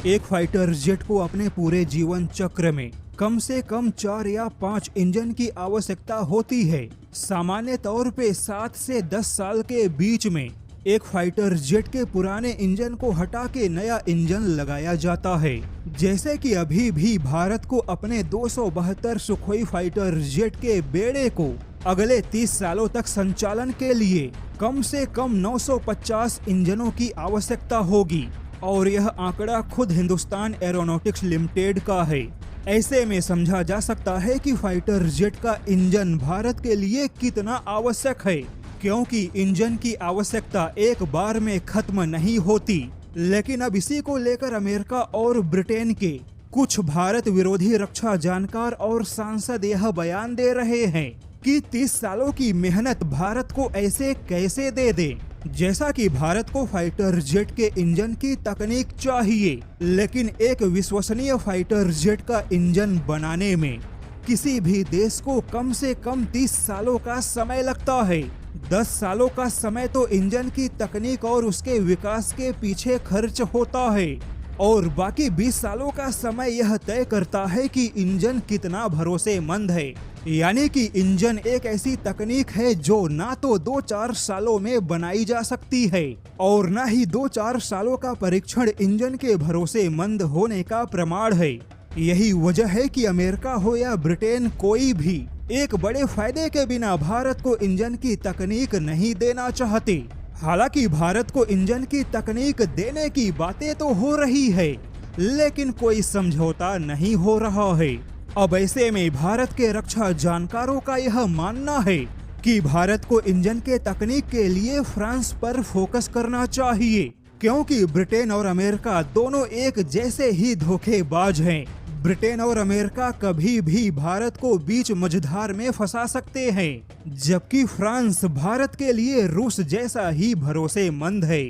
एक fighter jet को अपने पूरे जीवन चक्र में कम से कम 4 या 5 इंजन की आवश्यकता होती है। सामान्य तौर पे 7 से 10 साल के बीच में एक फाइटर जेट के पुराने इंजन को हटा के नया इंजन लगाया जाता है। जैसे कि अभी भी भारत को अपने 272 सुखोई फाइटर जेट के बेड़े को अगले 30 सालों तक संचालन के लिए कम से कम 950 इंजनों की आवश्यकता होगी और यह आंकड़ा खुद हिंदुस्तान एरोनॉटिक्स लिमिटेड का है। ऐसे में समझा जा सकता है कि फाइटर जेट का इंजन भारत के लिए कितना आवश्यक है, क्योंकि इंजन की आवश्यकता एक बार में खत्म नहीं होती। लेकिन अब इसी को लेकर अमेरिका और ब्रिटेन के कुछ भारत विरोधी रक्षा जानकार और सांसद यह बयान दे रहे हैं कि 30 सालों की मेहनत भारत को ऐसे कैसे दे दे। जैसा कि भारत को फाइटर जेट के इंजन की तकनीक चाहिए, लेकिन एक विश्वसनीय फाइटर जेट का इंजन बनाने में किसी भी देश को कम से कम 30 सालों का समय लगता है। 10 सालों का समय तो इंजन की तकनीक और उसके विकास के पीछे खर्च होता है और बाकी 20 सालों का समय यह तय करता है कि इंजन कितना भरोसेमंद है। यानी कि इंजन एक ऐसी तकनीक है जो ना तो 2-4 सालों में बनाई जा सकती है और ना ही 2-4 सालों का परीक्षण इंजन के भरोसेमंद होने का प्रमाण है। यही वजह है कि अमेरिका हो या ब्रिटेन, कोई भी एक बड़े फायदे के बिना भारत को इंजन की तकनीक नहीं देना चाहते। हालांकि भारत को इंजन की तकनीक देने की बातें तो हो रही है, लेकिन कोई समझौता नहीं हो रहा है। अब ऐसे में भारत के रक्षा जानकारों का यह मानना है कि भारत को इंजन के तकनीक के लिए फ्रांस पर फोकस करना चाहिए, क्योंकि ब्रिटेन और अमेरिका दोनों एक जैसे ही धोखेबाज हैं। ब्रिटेन और अमेरिका कभी भी भारत को बीच मझधार में फंसा सकते हैं, जबकि फ्रांस भारत के लिए रूस जैसा ही भरोसेमंद है।